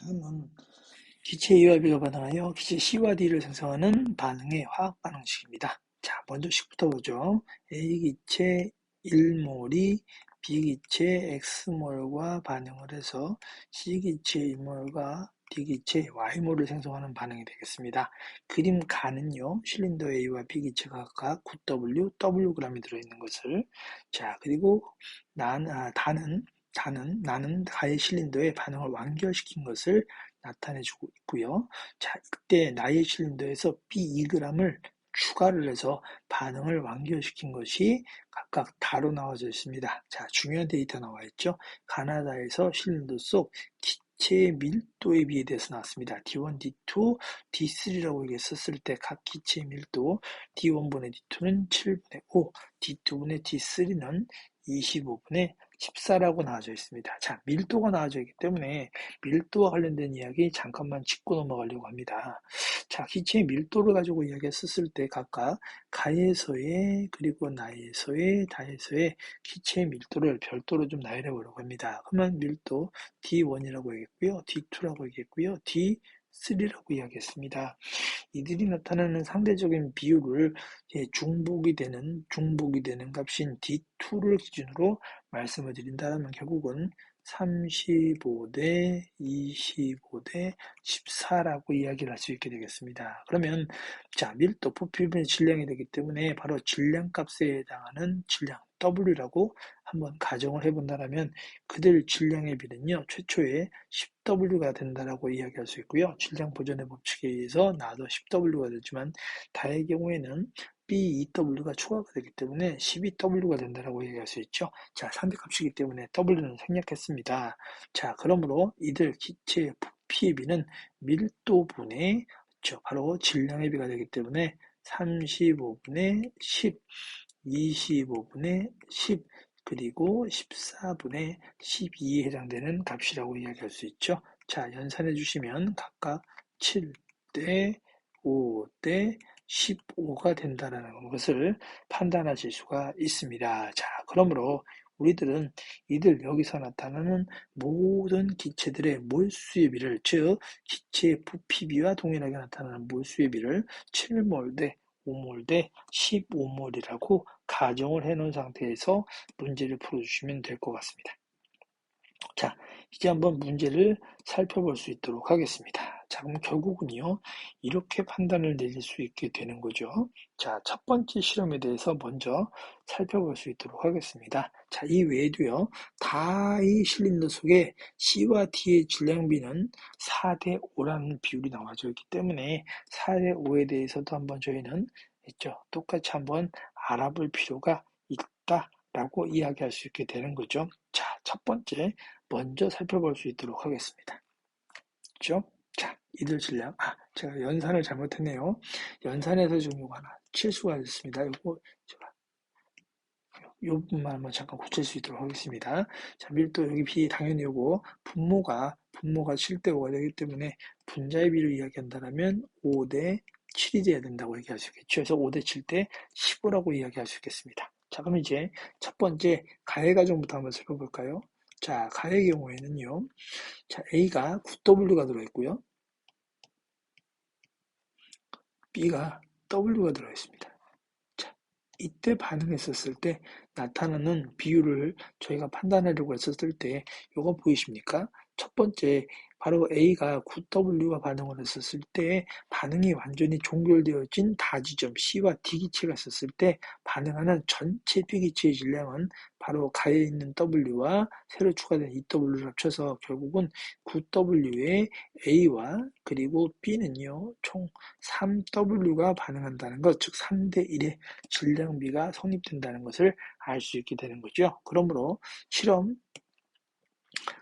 다음은 기체 A와 B가 반응하여 기체 C와 D를 생성하는 반응의 화학 반응식입니다. 자, 먼저 식부터 보죠. A 기체 1몰이 B 기체 X몰과 반응을 해서 C 기체 1몰과 D 기체 Y몰을 생성하는 반응이 되겠습니다. 그림 가는요, 실린더 A와 B 기체가 각각 9W, Wg이 들어있는 것을. 자, 그리고 나는 가의 실린더에 반응을 완결시킨 것을 나타내주고 있고요. 자, 이때 나의 실린더에서 B2g을 추가를 해서 반응을 완결시킨 것이 각각 다로 나와져 있습니다. 자, 중요한 데이터 나와 있죠. 가나다에서 실린더 속 기체의 밀도에 비에 대해서 나왔습니다. D1, D2, D3라고 이렇게 썼을 때 각 기체의 밀도 D1분의 D2는 7분의 5, D2분의 D3는 25분의 14라고 나와져 있습니다. 자, 밀도가 나와져 있기 때문에 밀도와 관련된 이야기 잠깐만 짚고 넘어가려고 합니다. 자, 기체의 밀도를 가지고 이야기했었을 때 각각 가에서의 그리고 나에서의 다에서의 기체의 밀도를 별도로 좀 나열해 보려고 합니다. 그러면 밀도 D1이라고 얘기했고요. D2라고 얘기했고요. D3라고 이야기했습니다. 이들이 나타나는 상대적인 비율을 중복이 되는 값인 D2를 기준으로 말씀을 드린다면 결국은 35대 25대 14라고 이야기를 할 수 있게 되겠습니다. 그러면 자, 밀도 부피분의 질량이 되기 때문에 바로 질량값에 해당하는 질량 W라고 한번 가정을 해본다면 그들 질량의 비는요, 최초에 10W가 된다라고 이야기할 수 있고요. 질량 보존의 법칙에 의해서 나도 10W가 되지만 다의 경우에는 B2W가 추가가 되기 때문에 12W가 된다라고 얘기할 수 있죠. 자, 상대값이기 때문에 W는 생략했습니다. 자, 그러므로 이들 기체의 부피의 비는 밀도분의 바로 질량의 비가 되기 때문에 35분의 10, 25분의 10, 그리고 14분의 12에 해당되는 값이라고 이야기할 수 있죠. 자, 연산해 주시면 각각 7대 5대 15가 된다는 것을 판단하실 수가 있습니다. 자, 그러므로 우리들은 이들 여기서 나타나는 모든 기체들의 몰수의 비를, 즉 기체의 부피비와 동일하게 나타나는 몰수의 비를 7몰 대 5몰 대 15몰이라고 가정을 해놓은 상태에서 문제를 풀어주시면 될 것 같습니다. 자, 이제 한번 문제를 살펴볼 수 있도록 하겠습니다. 자, 그럼 결국은요, 이렇게 판단을 내릴 수 있게 되는 거죠. 자, 첫 번째 실험에 대해서 먼저 살펴볼 수 있도록 하겠습니다. 자, 이 외에도요, 다의 실린더 속에 C와 D의 질량비는 4대 5라는 비율이 나와져 있기 때문에 4대 5에 대해서도 한번 저희는 똑같이 한번 알아볼 필요가 있다라고 이야기할 수 있게 되는 거죠. 자, 첫 번째 먼저 살펴볼 수 있도록 하겠습니다. 그죠? 자, 이들 질량. 제가 연산을 잘못했네요. 연산에서 지금 요거 하나 실수가 있습니다. 요 부분만 한번 잠깐 고칠 수 있도록 하겠습니다. 자, 밀도 여기 비 당연히 요거 분모가 7대 5가 되기 때문에 분자의 비를 이야기한다면 5대 7이 돼야 된다고 얘기할 수 있겠죠. 그래서 5대 7대 15라고 이야기할 수 있겠습니다. 자, 그럼 이제 첫 번째 가해 과정부터 한번 살펴볼까요? 자, 가의 경우에는요. 자, A가 9W가 들어있고요. B가 W가 들어있습니다. 자, 이때 반응했었을 때 나타나는 비율을 저희가 판단하려고 했었을 때 이거 보이십니까? 첫 번째 바로 A가 9W와 반응을 했었을 때 반응이 완전히 종결되어진 다지점 C와 D 기체가 있었을 때 반응하는 전체 B 기체의 질량은 바로 가에 있는 W와 새로 추가된 EW를 합쳐서 결국은 9W의 A와 그리고 B는요 총 3W가 반응한다는 것, 즉 3대 1의 질량비가 성립된다는 것을 알 수 있게 되는 거죠. 그러므로 실험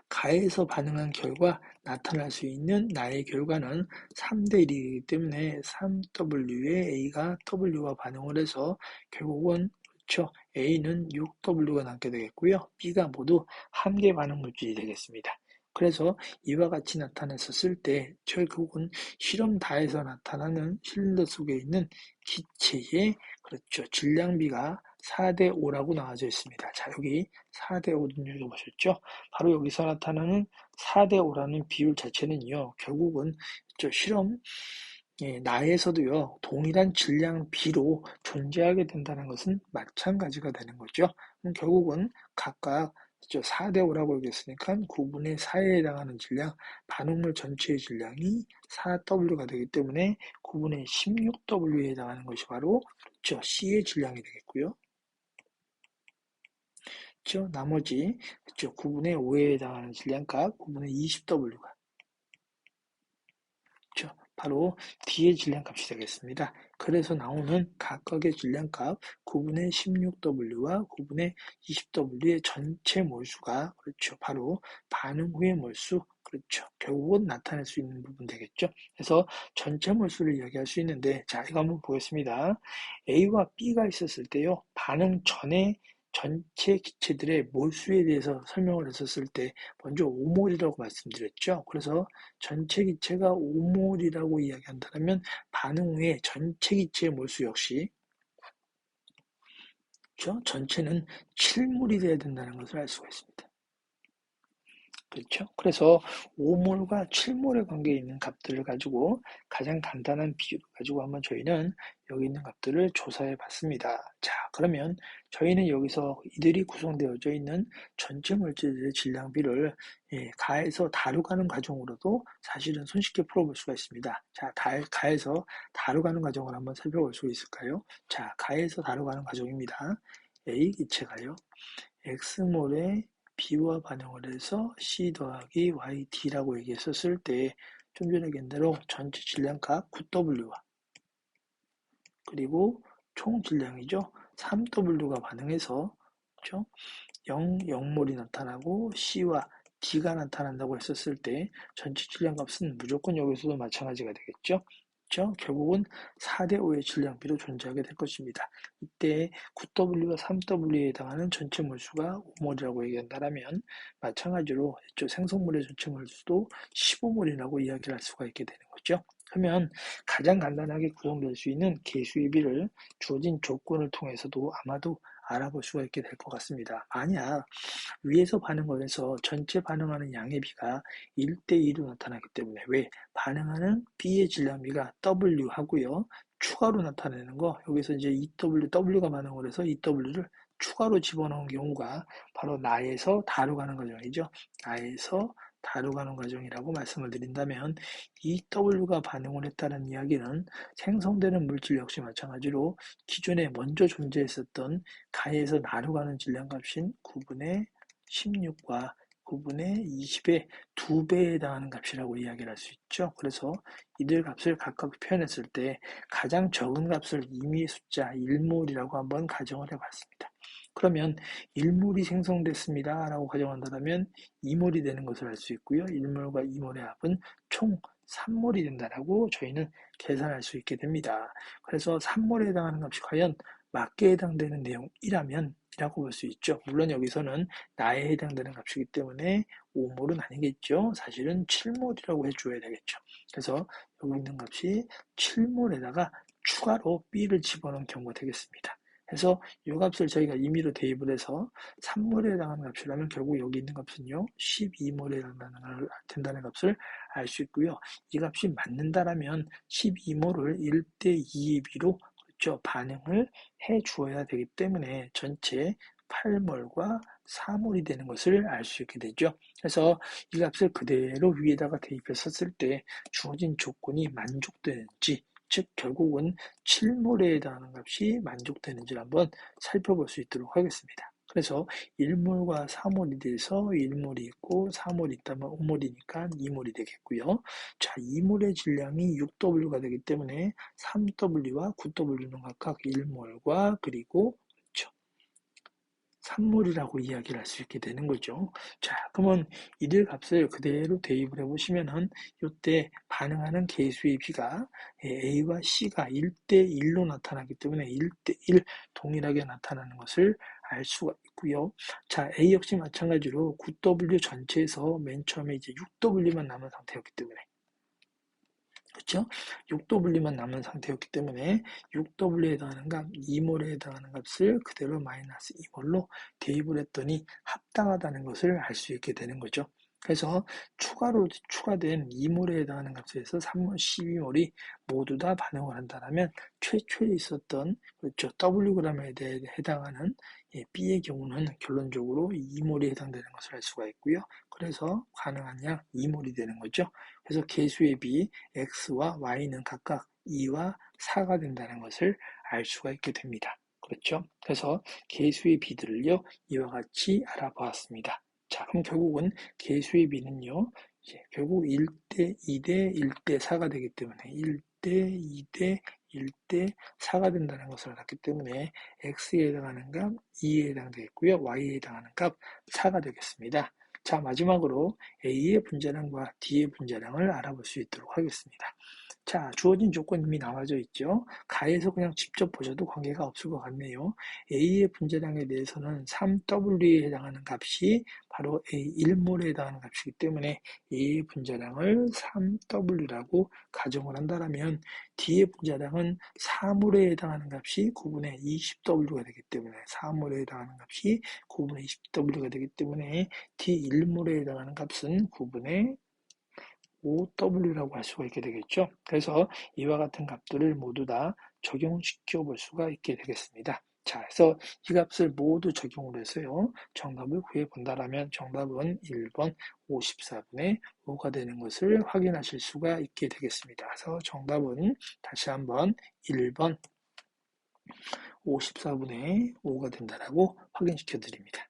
가에서 반응한 결과 나타날 수 있는 나의 결과는 3대 1이기 때문에 3W의 A가 W와 반응을 해서 결국은 그렇죠. A는 6W가 남게 되겠고요. B가 모두 한개 반응 물질이 되겠습니다. 그래서 이와 같이 나타냈었을 때 결국은 실험 다에서 나타나는 실린더 속에 있는 기체의 그렇죠. 질량비가 4대 5라고 나와져 있습니다. 자, 여기 4대 5 읽어보셨죠? 바로 여기서 나타나는 4대 5라는 비율 자체는요, 결국은 저 실험 나에서도요, 동일한 질량 B로 존재하게 된다는 것은 마찬가지가 되는 거죠. 결국은 각각 4대 5라고 얘기했으니까 9분의 4에 해당하는 질량, 반응물 전체의 질량이 4W가 되기 때문에 9분의 16W에 해당하는 것이 바로 C의 질량이 되겠고요. 나머지 9분의 5에 해당하는 질량값 9분의 20W가 바로 D의 질량값이 되겠습니다. 그래서 나오는 각각의 질량값 9분의 16W와 9분의 20W의 전체 몰수가 바로 반응 후의 몰수, 결국은 나타낼 수 있는 부분 되겠죠. 그래서 전체 몰수를 이야기할 수 있는데, 자, 이거 한번 보겠습니다. A와 B가 있었을 때요, 반응 전에 전체 기체들의 몰수에 대해서 설명을 했었을 때 먼저 5몰이라고 말씀드렸죠. 그래서 전체 기체가 5몰이라고 이야기한다면 반응 후에 전체 기체의 몰수 역시 전체는 7몰이 돼야 된다는 것을 알 수가 있습니다. 그렇죠? 그래서 5몰과 7몰의 관계에 있는 값들을 가지고 가장 간단한 비율을 가지고 한번 저희는 여기 있는 값들을 조사해 봤습니다. 자, 그러면 저희는 여기서 이들이 구성되어져 있는 전체 물질들의 질량비를 가해서 다루가는 과정으로도 사실은 손쉽게 풀어볼 수가 있습니다. 자, 가해서 다루가는 과정을 한번 살펴볼 수 있을까요? 자, 가해서 다루가는 과정입니다. A 기체가요, X몰의 B와 반응을 해서 C 더하기 YD라고 얘기했었을 때 좀 전에 얘기한 대로 전체 질량값 9W와 그리고 총 질량이죠. 3W가 반응해서 0몰이 나타나고 C와 D가 나타난다고 했었을 때 전체 질량값은 무조건 여기서도 마찬가지가 되겠죠. 결국은 4대 5의 질량비로 존재하게 될 것입니다. 이때 9W와 3W에 해당하는 전체 몰수가 5몰이라고 얘기한다면 마찬가지로 생성물의 전체 몰수도 15몰이라고 이야기를 할 수가 있게 되는 거죠. 그러면 가장 간단하게 구성될 수 있는 계수의 비를 주어진 조건을 통해서도 아마도 알아볼 수가 있게 될 것 같습니다. 만약 위에서 반응을 해서 전체 반응하는 양의 비가 1대2로 나타나기 때문에 왜 반응하는 B의 질량비가 W 하고요. 추가로 나타내는 거 여기서 이제 W가 반응을 해서 EW를 추가로 집어넣은 경우가 바로 나에서 다로 가는 과정이죠. 나에서 다로 가는 과정이라고 말씀을 드린다면 EW가 반응을 했다는 이야기는 생성되는 물질 역시 마찬가지로 기존에 먼저 존재했었던 가에서 나로 가는 질량값인 9분의 16과 9분의 20의 2배에 해당하는 값이라고 이야기를 할 수 있죠. 그래서 이들 값을 각각 표현했을 때 가장 적은 값을 임의 숫자 1몰이라고 한번 가정을 해봤습니다. 그러면 1몰이 생성됐습니다 라고 가정한다면 2몰이 되는 것을 알 수 있고요. 1몰과 2몰의 합은 총 3몰이 된다라고 저희는 계산할 수 있게 됩니다. 그래서 3몰에 해당하는 값이 과연 맞게 해당되는 내용이라면 이라고 볼 수 있죠. 물론 여기서는 나에 해당되는 값이기 때문에 5몰은 아니겠죠. 사실은 7몰이라고 해줘야 되겠죠. 그래서 여기 있는 값이 7몰에다가 추가로 B를 집어넣은 경우가 되겠습니다. 그래서 이 값을 저희가 임의로 대입을 해서 3몰에 해당하는 값이라면 결국 여기 있는 값은요 12몰에 해당하는 된다는 값을 알 수 있고요. 이 값이 맞는다라면 12몰을 1대2의 비로 반응을 해 주어야 되기 때문에 전체 8몰과 4몰이 되는 것을 알 수 있게 되죠. 그래서 이 값을 그대로 위에다가 대입했었을 때 주어진 조건이 만족되는지, 즉 결국은 7몰에 해당하는 값이 만족되는지를 한번 살펴볼 수 있도록 하겠습니다. 그래서 1몰과 4몰이 돼서 1몰이 있고 4몰이 있다면 5몰이니까 2몰이 되겠고요. 자, 2몰의 질량이 6W가 되기 때문에 3W와 9W는 각각 1몰과 그리고 3몰이라고 이야기를 할 수 있게 되는 거죠. 자, 그러면 이들 값을 그대로 대입을 해보시면은 이때 반응하는 계수의 비가 A와 C가 1대1로 나타나기 때문에 1대1 동일하게 나타나는 것을 알 수가 있고요. 자, A 역시 마찬가지로 9W 전체에서 맨 처음에 이제 6W만 남은 상태였기 때문에 그렇죠? 6W만 남은 상태였기 때문에 6W에 해당하는 값, 2몰에 해당하는 값을 그대로 마이너스 2몰로 대입을 했더니 합당하다는 것을 알 수 있게 되는 거죠. 그래서 추가로 추가된 2몰에 해당하는 값에서 3몰, 12몰이 모두 다 반응을 한다면 최초에 있었던 그렇죠. Wg에 해당하는 B의 경우는 결론적으로 2몰이 해당되는 것을 알 수가 있고요. 그래서 가능한 양 2몰이 되는 거죠. 그래서 개수의 B, X와 Y는 각각 2와 4가 된다는 것을 알 수가 있게 됩니다. 그렇죠? 그래서 개수의 B들을요, 이와 같이 알아보았습니다. 자, 그럼 결국은 개수의 B는요, 이제 결국 1대 2대 1대 4가 되기 때문에 1대 2대 1대 4가 된다는 것을 알았기 때문에 X에 해당하는 값 2에 해당되겠고요. Y에 해당하는 값 4가 되겠습니다. 자, 마지막으로 A의 분자량과 D의 분자량을 알아볼 수 있도록 하겠습니다. 자, 주어진 조건 이미 나와져 있죠. 가에서 그냥 직접 보셔도 관계가 없을 것 같네요. A의 분자량에 대해서는 3W에 해당하는 값이 바로 A1몰에 해당하는 값이기 때문에 A의 분자량을 3W라고 가정을 한다면 D의 분자량은 4몰에 해당하는 값이 9분의 20W가 되기 때문에 4몰에 해당하는 값이 9분의 20W가 되기 때문에 D1몰에 해당하는 값은 9분의 5W라고 할 수가 있게 되겠죠. 그래서 이와 같은 값들을 모두 다 적용시켜 볼 수가 있게 되겠습니다. 자, 그래서 이 값을 모두 적용을 해서요. 정답을 구해 본다라면 정답은 1번 54분의 5가 되는 것을 확인하실 수가 있게 되겠습니다. 그래서 정답은 다시 한번 1번 54분의 5가 된다라고 확인시켜 드립니다.